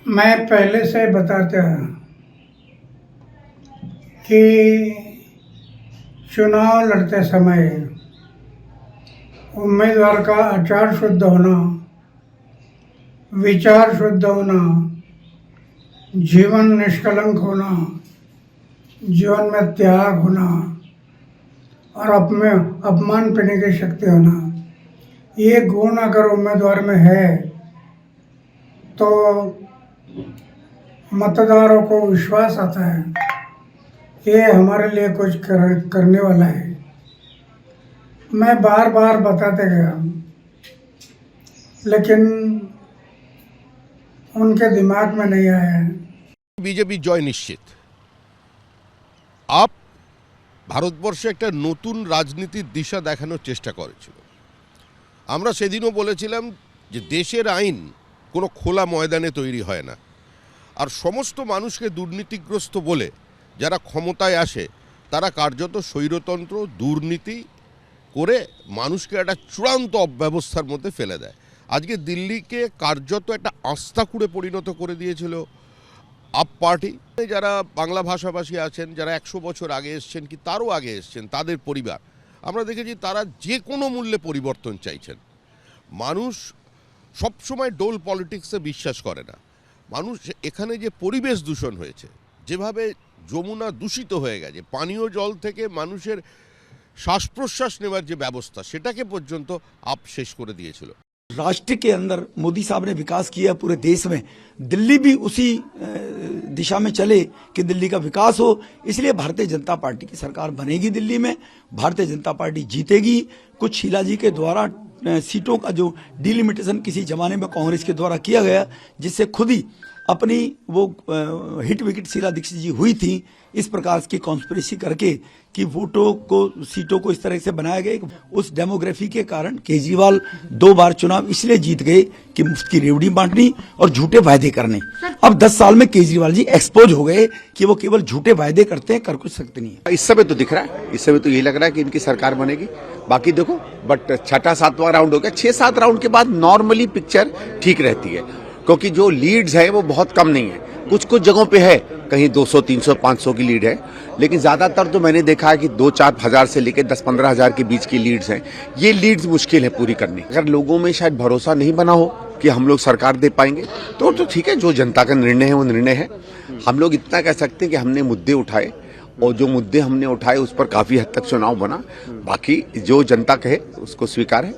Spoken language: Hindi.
मैं पहले से बताता कि चुनाव लड़ते समय उम्मीदवार का आचार शुद्ध होना, विचार शुद्ध होना, जीवन निष्कलंक होना, जीवन में त्याग होना और अपमान पीने की शक्ति होना, ये गुण अगर उम्मीदवार में है तो मतदारों को विश्वास आता है कि ये हमारे लिए कुछ करने वाला है। मैं बार बार बताते गया, लेकिन उनके दिमाग में नहीं आया। বিজেপি জয় নিশ্চিত। আপ ভারতবর্ষে একটা নতুন রাজনীতির দিশা দেখানোর চেষ্টা করেছিল। আমরা সেদিনও বলেছিলাম যে দেশের আইন কোনো খোলা ময়দানে তৈরি হয় না, আর সমস্ত মানুষকে দুর্নীতিগ্রস্ত বলে যারা ক্ষমতায় আসে তারা কার্যত স্বৈরতন্ত্র, দুর্নীতি করে মানুষকে একটা চূড়ান্ত অব্যবস্থার মধ্যে ফেলে দেয়। আজকে দিল্লিকে কার্যত একটা আস্তাকুড়ে পরিণত করে দিয়েছিল আপ পার্টি। যারা বাংলা ভাষাভাষী আছেন, যারা 100 বছর আগে এসছেন কি তারও আগে এসছেন, তাদের পরিবার, আমরা দেখেছি তারা যে কোনো মূল্যে পরিবর্তন চাইছেন। মানুষ সবসময় ডোল পলিটিক্সে বিশ্বাস করে না। মানুষ এখানে যে পরিবেশ দূষণ হয়েছে, যেভাবে যমুনা দূষিত হয়ে গেছে, পানীয় জল থেকে মানুষের শ্বাস প্রশ্বাস নেওয়ার যে ব্যবস্থা সেটাকে পর্যন্ত আপ শেষ করে দিয়েছিল। राष्ट्र के अंदर मोदी साहब ने विकास किया पूरे देश में, दिल्ली भी उसी दिशा में चले कि दिल्ली का विकास हो। इसलिए भारतीय जनता पार्टी की सरकार बनेगी दिल्ली में, भारतीय जनता पार्टी जीतेगी। कुछ शीला जी के द्वारा सीटों का जो डिलिमिटेशन किसी जमाने में कांग्रेस के द्वारा किया गया, जिससे खुद ही अपनी वो हिट विकेट शीला दीक्षित जी हुई थी, इस प्रकार की कॉन्स्पिरेसी करके कि वोटों को, सीटों को इस तरह से बनाया गया। उस डेमोग्राफी के कारण केजरीवाल 2 बार चुनाव इसलिए जीत गए कि मुफ्त की रेवड़ी बांटनी और झूठे वायदे करने। अब 10 साल में केजरीवाल जी एक्सपोज हो गए कि वो केवल झूठे वायदे करते हैं, कर कुछ सकते नहीं है। इस समय तो दिख रहा है, इस समय तो यही लग रहा है कि इनकी सरकार बनेगी। बाकी देखो, बट 6वां-7वां राउंड हो गया, 6-7 राउंड के बाद नॉर्मली पिक्चर ठीक रहती है, क्योंकि जो लीड्स है वो बहुत कम नहीं है। कुछ कुछ जगहों पे है, कहीं 200, 300, 500 की लीड है, लेकिन ज्यादातर तो मैंने देखा है कि 2-4 हजार से लेकर 10-15 हजार के बीच की लीड्स हैं। ये लीड्स मुश्किल है पूरी करनी। अगर लोगों में शायद भरोसा नहीं बना हो कि हम लोग सरकार दे पाएंगे तो ठीक है, जो जनता का निर्णय है वो निर्णय है। हम लोग इतना कह सकते हैं कि हमने मुद्दे उठाए, और जो मुद्दे हमने उठाए उस पर काफी हद तक चुनाव बना। बाकी जो जनता कहे उसको स्वीकार है।